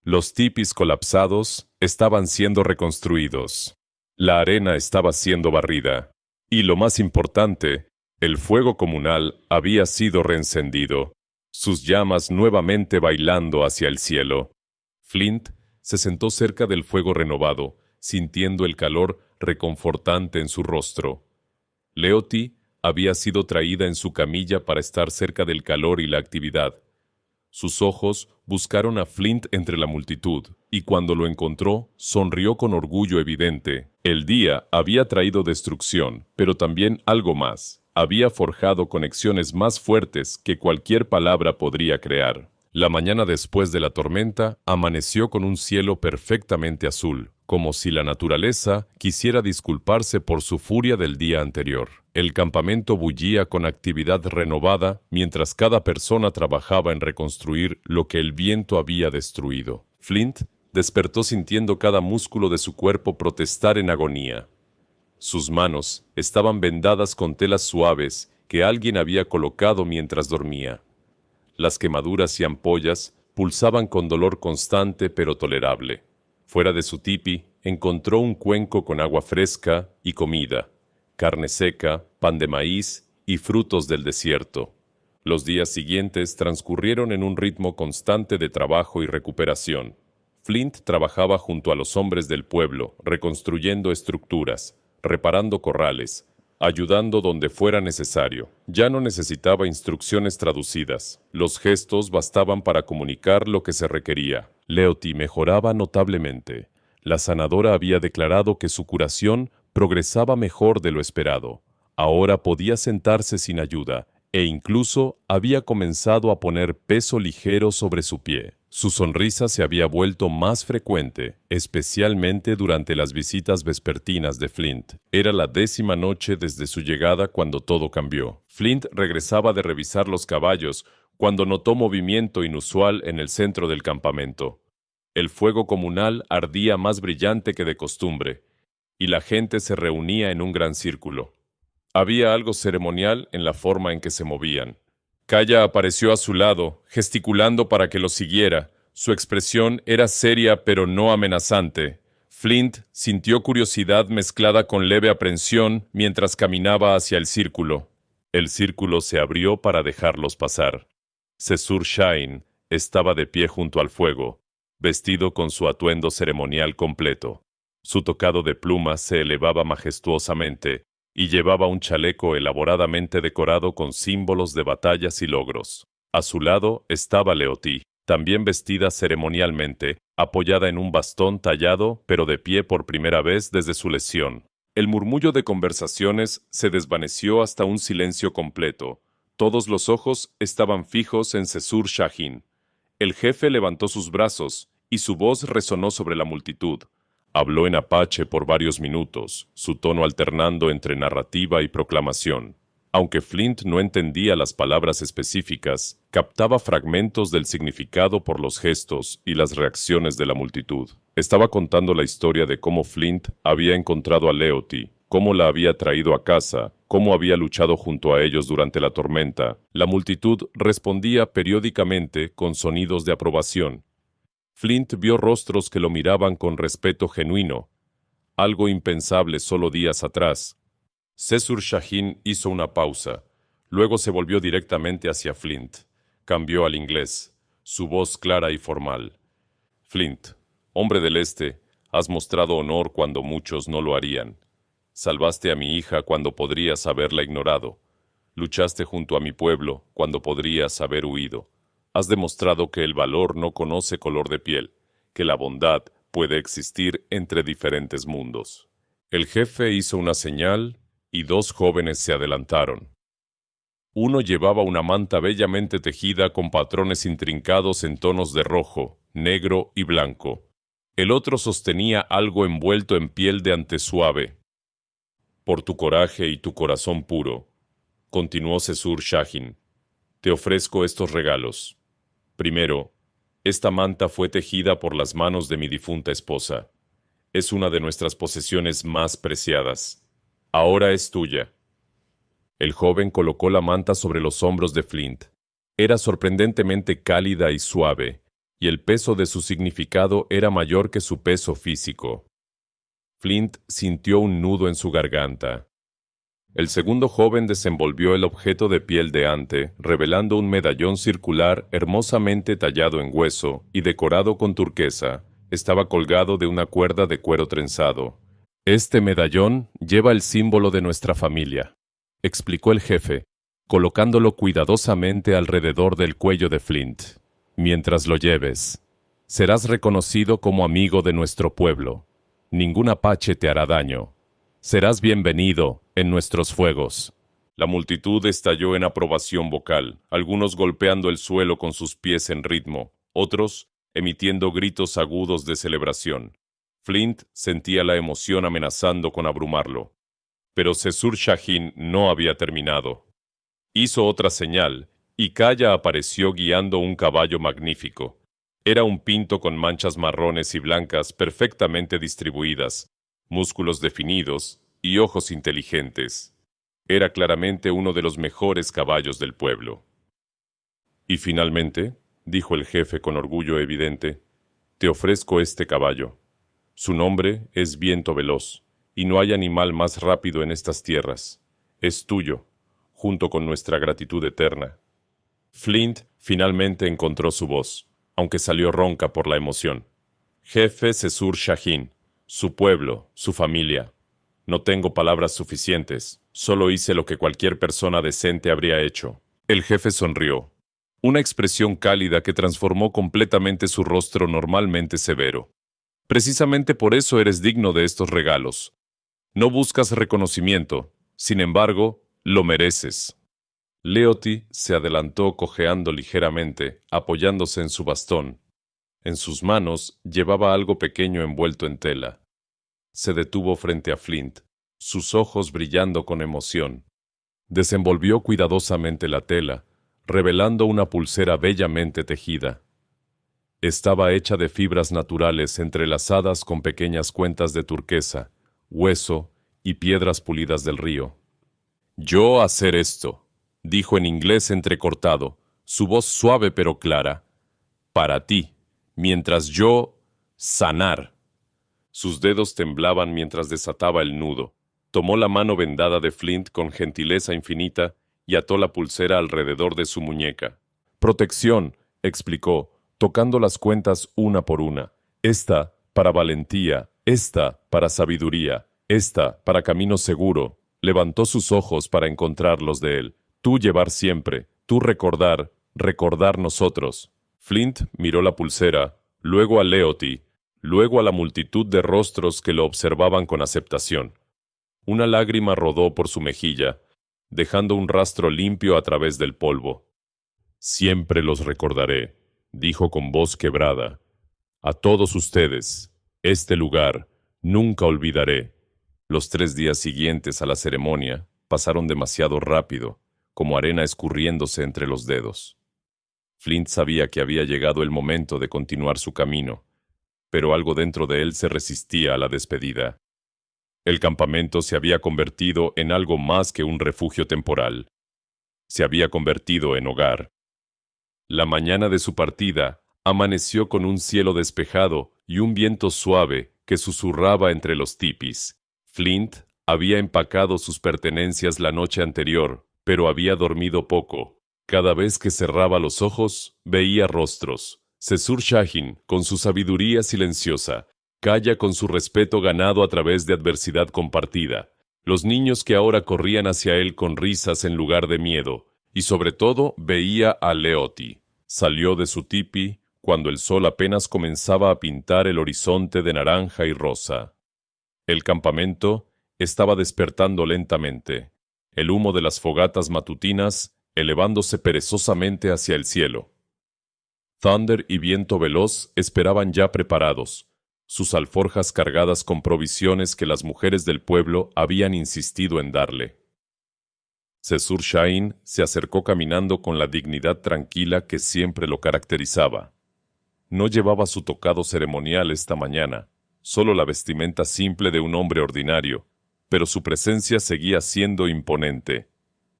Los tipis colapsados estaban siendo reconstruidos. La arena estaba siendo barrida. Y lo más importante, el fuego comunal había sido reencendido, sus llamas nuevamente bailando hacia el cielo. Flint se sentó cerca del fuego renovado, sintiendo el calor reconfortante en su rostro. Leoty había sido traída en su camilla para estar cerca del calor y la actividad. Sus ojos buscaron a Flint entre la multitud, y cuando lo encontró, sonrió con orgullo evidente. El día había traído destrucción, pero también algo más. Había forjado conexiones más fuertes que cualquier palabra podría crear. La mañana después de la tormenta amaneció con un cielo perfectamente azul, como si la naturaleza quisiera disculparse por su furia del día anterior. El campamento bullía con actividad renovada mientras cada persona trabajaba en reconstruir lo que el viento había destruido. Flint despertó sintiendo cada músculo de su cuerpo protestar en agonía. Sus manos estaban vendadas con telas suaves que alguien había colocado mientras dormía. Las quemaduras y ampollas pulsaban con dolor constante pero tolerable. Fuera de su tipi, encontró un cuenco con agua fresca y comida, carne seca, pan de maíz y frutos del desierto. Los días siguientes transcurrieron en un ritmo constante de trabajo y recuperación. Flint trabajaba junto a los hombres del pueblo, reconstruyendo estructuras, reparando corrales, ayudando donde fuera necesario. Ya no necesitaba instrucciones traducidas. Los gestos bastaban para comunicar lo que se requería. Leoty mejoraba notablemente. La sanadora había declarado que su curación progresaba mejor de lo esperado. Ahora podía sentarse sin ayuda, e incluso había comenzado a poner peso ligero sobre su pie. Su sonrisa se había vuelto más frecuente, especialmente durante las visitas vespertinas de Flint. Era la 10ª noche desde su llegada cuando todo cambió. Flint regresaba de revisar los caballos cuando notó movimiento inusual en el centro del campamento. El fuego comunal ardía más brillante que de costumbre, y la gente se reunía en un gran círculo. Había algo ceremonial en la forma en que se movían. Kaya apareció a su lado, gesticulando para que lo siguiera. Su expresión era seria pero no amenazante. Flint sintió curiosidad mezclada con leve aprensión mientras caminaba hacia el círculo. El círculo se abrió para dejarlos pasar. Sesur Shahin estaba de pie junto al fuego, vestido con su atuendo ceremonial completo. Su tocado de plumas se elevaba majestuosamente y llevaba un chaleco elaboradamente decorado con símbolos de batallas y logros. A su lado estaba Leoti, también vestida ceremonialmente, apoyada en un bastón tallado, pero de pie por primera vez desde su lesión. El murmullo de conversaciones se desvaneció hasta un silencio completo. Todos los ojos estaban fijos en Sesur Shahin. El jefe levantó sus brazos y su voz resonó sobre la multitud. Habló en apache por varios minutos, su tono alternando entre narrativa y proclamación. Aunque Flint no entendía las palabras específicas, captaba fragmentos del significado por los gestos y las reacciones de la multitud. Estaba contando la historia de cómo Flint había encontrado a Leoti, cómo la había traído a casa, cómo había luchado junto a ellos durante la tormenta. La multitud respondía periódicamente con sonidos de aprobación. Flint vio rostros que lo miraban con respeto genuino, algo impensable solo días atrás. Sesur Shahin hizo una pausa, luego se volvió directamente hacia Flint. Cambió al inglés, su voz clara y formal. Flint, hombre del Este, has mostrado honor cuando muchos no lo harían. Salvaste a mi hija cuando podrías haberla ignorado. Luchaste junto a mi pueblo cuando podrías haber huido. Has demostrado que el valor no conoce color de piel, que la bondad puede existir entre diferentes mundos. El jefe hizo una señal y 2 jóvenes se adelantaron. Uno llevaba una manta bellamente tejida con patrones intrincados en tonos de rojo, negro y blanco. El otro sostenía algo envuelto en piel de ante suave. Por tu coraje y tu corazón puro, continuó Sesur Shahin, te ofrezco estos regalos. Primero, esta manta fue tejida por las manos de mi difunta esposa. Es una de nuestras posesiones más preciadas. Ahora es tuya. El joven colocó la manta sobre los hombros de Flint. Era sorprendentemente cálida y suave, y el peso de su significado era mayor que su peso físico. Flint sintió un nudo en su garganta. El segundo joven desenvolvió el objeto de piel de ante, revelando un medallón circular hermosamente tallado en hueso y decorado con turquesa. Estaba colgado de una cuerda de cuero trenzado. Este medallón lleva el símbolo de nuestra familia, explicó el jefe, colocándolo cuidadosamente alrededor del cuello de Flint. Mientras lo lleves, serás reconocido como amigo de nuestro pueblo. Ningún apache te hará daño. Serás bienvenido en nuestros fuegos. La multitud estalló en aprobación vocal, algunos golpeando el suelo con sus pies en ritmo, otros emitiendo gritos agudos de celebración. Flint sentía la emoción amenazando con abrumarlo. Pero Sesur Shahin no había terminado. Hizo otra señal, y Kaya apareció guiando un caballo magnífico. Era un pinto con manchas marrones y blancas perfectamente distribuidas, músculos definidos y ojos inteligentes. Era claramente uno de los mejores caballos del pueblo. Y finalmente, dijo el jefe con orgullo evidente, te ofrezco este caballo. Su nombre es Viento Veloz, y no hay animal más rápido en estas tierras. Es tuyo, junto con nuestra gratitud eterna. Flint finalmente encontró su voz, aunque salió ronca por la emoción. Jefe Sesur Shahin, su pueblo, su familia. No tengo palabras suficientes, solo hice lo que cualquier persona decente habría hecho. El jefe sonrió, una expresión cálida que transformó completamente su rostro normalmente severo. Precisamente por eso eres digno de estos regalos. No buscas reconocimiento, sin embargo, lo mereces. Leoti se adelantó cojeando ligeramente, apoyándose en su bastón. En sus manos llevaba algo pequeño envuelto en tela. Se detuvo frente a Flint, sus ojos brillando con emoción. Desenvolvió cuidadosamente la tela, revelando una pulsera bellamente tejida. Estaba hecha de fibras naturales entrelazadas con pequeñas cuentas de turquesa, hueso y piedras pulidas del río. «Yo hacer esto», dijo en inglés entrecortado, su voz suave pero clara. «Para ti, mientras yo sanar». Sus dedos temblaban mientras desataba el nudo. Tomó la mano vendada de Flint con gentileza infinita y ató la pulsera alrededor de su muñeca. «Protección», explicó, tocando las cuentas una por una. «Esta para valentía, esta para sabiduría, esta para camino seguro». Levantó sus ojos para encontrarlos de él. «Tú llevar siempre, tú recordar, recordar nosotros». Flint miró la pulsera, luego a Leoty, luego a la multitud de rostros que lo observaban con aceptación. Una lágrima rodó por su mejilla, dejando un rastro limpio a través del polvo. «Siempre los recordaré», dijo con voz quebrada. «A todos ustedes, este lugar, nunca olvidaré». Los 3 días siguientes a la ceremonia pasaron demasiado rápido, como arena escurriéndose entre los dedos. Flint sabía que había llegado el momento de continuar su camino, pero algo dentro de él se resistía a la despedida. El campamento se había convertido en algo más que un refugio temporal. Se había convertido en hogar. La mañana de su partida amaneció con un cielo despejado y un viento suave que susurraba entre los tipis. Flint había empacado sus pertenencias la noche anterior, pero había dormido poco. Cada vez que cerraba los ojos, veía rostros. Sesur Shahin, con su sabiduría silenciosa, calla con su respeto ganado a través de adversidad compartida. Los niños que ahora corrían hacia él con risas en lugar de miedo, y sobre todo veía a Leoty. Salió de su tipi cuando el sol apenas comenzaba a pintar el horizonte de naranja y rosa. El campamento estaba despertando lentamente, el humo de las fogatas matutinas elevándose perezosamente hacia el cielo. Thunder y Viento Veloz esperaban ya preparados, sus alforjas cargadas con provisiones que las mujeres del pueblo habían insistido en darle. Sesur Shahin se acercó caminando con la dignidad tranquila que siempre lo caracterizaba. No llevaba su tocado ceremonial esta mañana, solo la vestimenta simple de un hombre ordinario, pero su presencia seguía siendo imponente.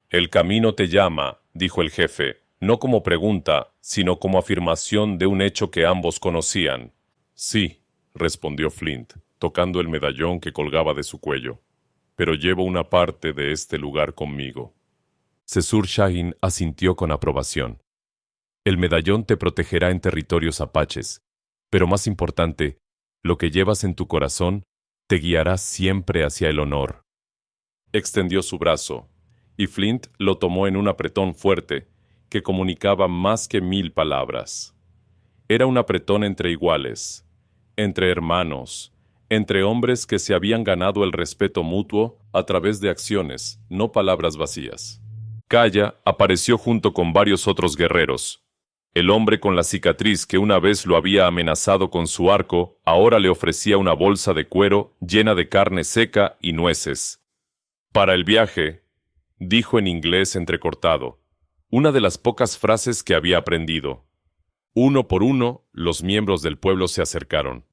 «El camino te llama», dijo el jefe, no como pregunta, sino como afirmación de un hecho que ambos conocían. «Sí», respondió Flint, tocando el medallón que colgaba de su cuello, «pero llevo una parte de este lugar conmigo». Sesur Shahin asintió con aprobación. «El medallón te protegerá en territorios apaches, pero más importante, lo que llevas en tu corazón te guiará siempre hacia el honor». Extendió su brazo, y Flint lo tomó en un apretón fuerte que comunicaba más que 1000 palabras. Era un apretón entre iguales, entre hermanos, entre hombres que se habían ganado el respeto mutuo a través de acciones, no palabras vacías. Kaya apareció junto con varios otros guerreros. El hombre con la cicatriz que una vez lo había amenazado con su arco, ahora le ofrecía una bolsa de cuero llena de carne seca y nueces. «Para el viaje», dijo en inglés entrecortado, una de las pocas frases que había aprendido. Uno por uno, los miembros del pueblo se acercaron.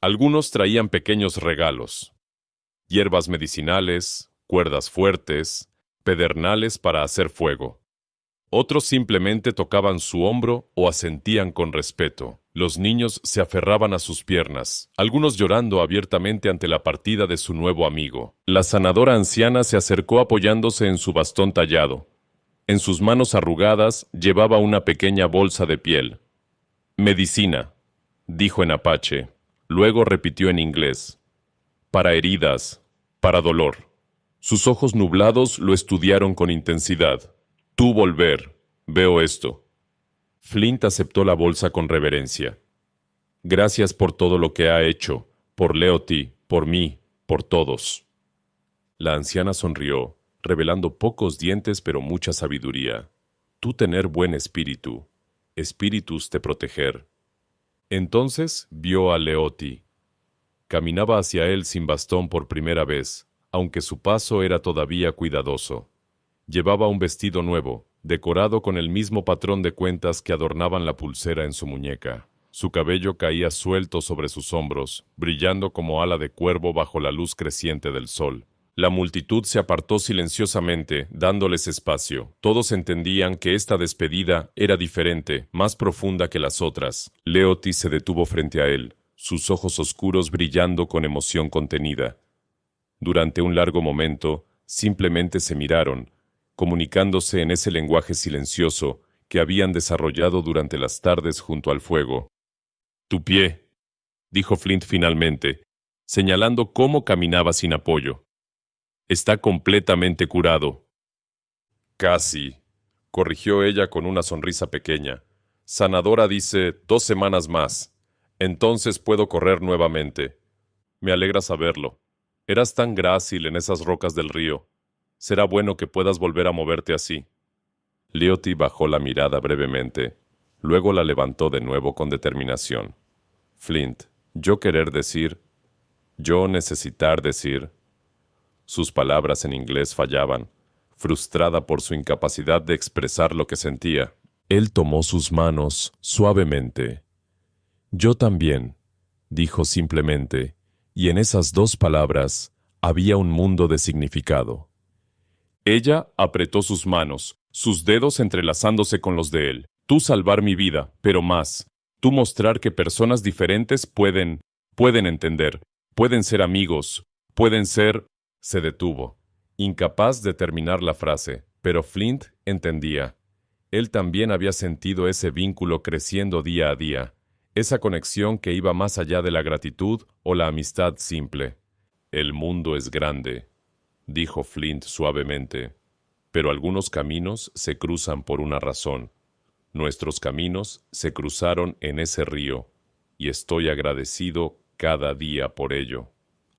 Algunos traían pequeños regalos: hierbas medicinales, cuerdas fuertes, pedernales para hacer fuego. Otros simplemente tocaban su hombro o asentían con respeto. Los niños se aferraban a sus piernas, algunos llorando abiertamente ante la partida de su nuevo amigo. La sanadora anciana se acercó apoyándose en su bastón tallado. En sus manos arrugadas llevaba una pequeña bolsa de piel. «Medicina», dijo en apache. Luego repitió en inglés. «Para heridas, para dolor». Sus ojos nublados lo estudiaron con intensidad. «Tú volver, veo esto». Flint aceptó la bolsa con reverencia. «Gracias por todo lo que ha hecho, por Leoty, por mí, por todos». La anciana sonrió, revelando pocos dientes pero mucha sabiduría. «Tú tener buen espíritu, espíritus te proteger». Entonces vio a Leoty. Caminaba hacia él sin bastón por primera vez, aunque su paso era todavía cuidadoso. Llevaba un vestido nuevo, decorado con el mismo patrón de cuentas que adornaban la pulsera en su muñeca. Su cabello caía suelto sobre sus hombros, brillando como ala de cuervo bajo la luz creciente del sol. La multitud se apartó silenciosamente, dándoles espacio. Todos entendían que esta despedida era diferente, más profunda que las otras. Leoty se detuvo frente a él, sus ojos oscuros brillando con emoción contenida. Durante un largo momento, simplemente se miraron, comunicándose en ese lenguaje silencioso que habían desarrollado durante las tardes junto al fuego. «Tu pie», dijo Flint finalmente, señalando cómo caminaba sin apoyo. «Está completamente curado». «Casi», corrigió ella con una sonrisa pequeña. «Sanadora dice 2 semanas más. Entonces puedo correr nuevamente. Me alegra saberlo. Eras tan grácil en esas rocas del río. Será bueno que puedas volver a moverte así». Leoty bajó la mirada brevemente. Luego la levantó de nuevo con determinación. «Flint, yo querer decir, yo necesitar decir». Sus palabras en inglés fallaban, frustrada por su incapacidad de expresar lo que sentía. Él tomó sus manos suavemente. «Yo también», dijo simplemente, y en esas 2 palabras había un mundo de significado. Ella apretó sus manos, sus dedos entrelazándose con los de él. «Tú salvar mi vida, pero más. Tú mostrar que personas diferentes pueden entender, pueden ser amigos, pueden ser...» Se detuvo, incapaz de terminar la frase, pero Flint entendía. Él también había sentido ese vínculo creciendo día a día, esa conexión que iba más allá de la gratitud o la amistad simple. «El mundo es grande», dijo Flint suavemente, «pero algunos caminos se cruzan por una razón. Nuestros caminos se cruzaron en ese río, y estoy agradecido cada día por ello».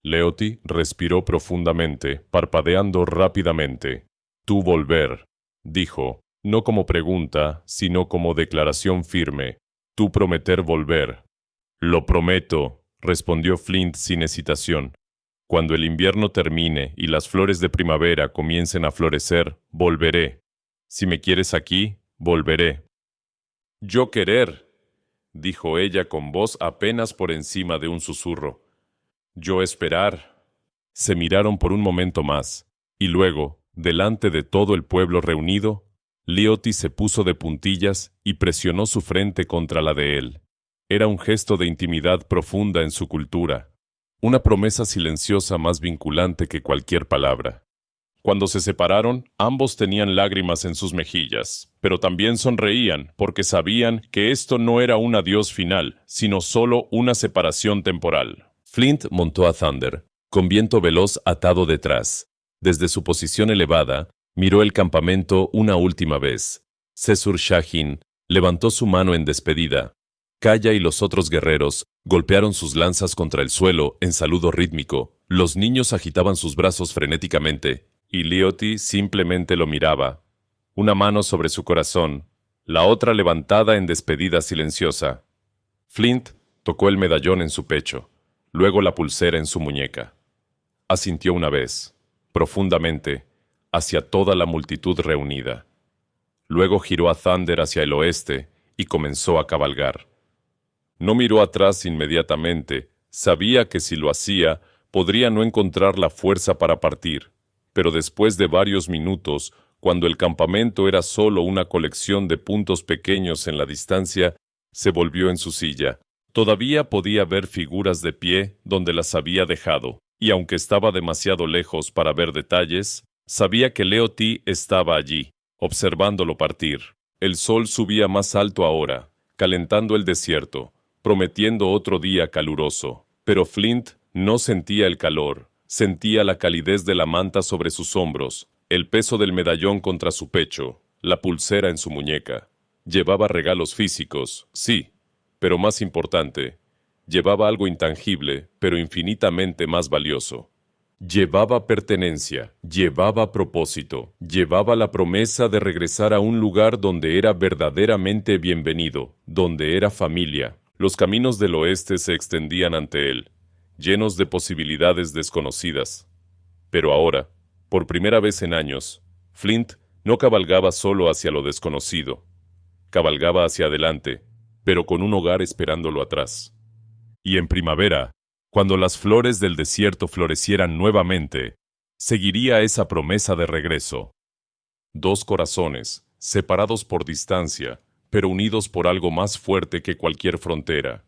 Leoty respiró profundamente, parpadeando rápidamente. «Tú volver», dijo, no como pregunta, sino como declaración firme. «Tú prometer volver». «Lo prometo», respondió Flint sin hesitación. «Cuando el invierno termine y las flores de primavera comiencen a florecer, volveré. Si me quieres aquí, volveré». «Yo querer», dijo ella con voz apenas por encima de un susurro. «Yo esperar». Se miraron por un momento más, y luego, delante de todo el pueblo reunido, Leoty se puso de puntillas y presionó su frente contra la de él. Era un gesto de intimidad profunda en su cultura, una promesa silenciosa más vinculante que cualquier palabra. Cuando se separaron, ambos tenían lágrimas en sus mejillas, pero también sonreían porque sabían que esto no era un adiós final, sino solo una separación temporal. Flint montó a Thunder, con Viento Veloz atado detrás. Desde su posición elevada, miró el campamento una última vez. Cesur Shahin levantó su mano en despedida. Kaya y los otros guerreros golpearon sus lanzas contra el suelo en saludo rítmico. Los niños agitaban sus brazos frenéticamente, y Leoty simplemente lo miraba. Una mano sobre su corazón, la otra levantada en despedida silenciosa. Flint tocó el medallón en su pecho, luego la pulsera en su muñeca. Asintió una vez, profundamente, hacia toda la multitud reunida. Luego giró a Thunder hacia el oeste y comenzó a cabalgar. No miró atrás inmediatamente, sabía que si lo hacía, podría no encontrar la fuerza para partir, pero después de varios minutos, cuando el campamento era solo una colección de puntos pequeños en la distancia, se volvió en su silla. Todavía podía ver figuras de pie donde las había dejado, y aunque estaba demasiado lejos para ver detalles, sabía que Leoty estaba allí, observándolo partir. El sol subía más alto ahora, calentando el desierto, prometiendo otro día caluroso. Pero Flint no sentía el calor, sentía la calidez de la manta sobre sus hombros, el peso del medallón contra su pecho, la pulsera en su muñeca. Llevaba regalos físicos, sí, pero más importante, llevaba algo intangible, pero infinitamente más valioso. Llevaba pertenencia, llevaba propósito, llevaba la promesa de regresar a un lugar donde era verdaderamente bienvenido, donde era familia. Los caminos del oeste se extendían ante él, llenos de posibilidades desconocidas. Pero ahora, por primera vez en años, Flint no cabalgaba solo hacia lo desconocido. Cabalgaba hacia adelante, pero con un hogar esperándolo atrás. Y en primavera, cuando las flores del desierto florecieran nuevamente, seguiría esa promesa de regreso. Dos corazones, separados por distancia, pero unidos por algo más fuerte que cualquier frontera.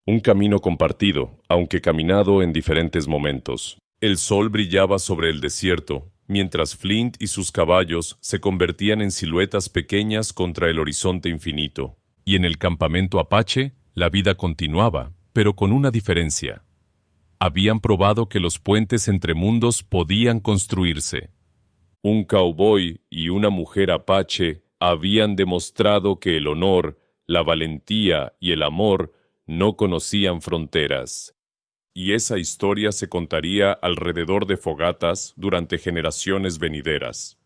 Un camino compartido, aunque caminado en diferentes momentos. El sol brillaba sobre el desierto, mientras Flint y sus caballos se convertían en siluetas pequeñas contra el horizonte infinito. Y en el campamento Apache, la vida continuaba, pero con una diferencia. Habían probado que los puentes entre mundos podían construirse. Un cowboy y una mujer apache habían demostrado que el honor, la valentía y el amor no conocían fronteras. Y esa historia se contaría alrededor de fogatas durante generaciones venideras.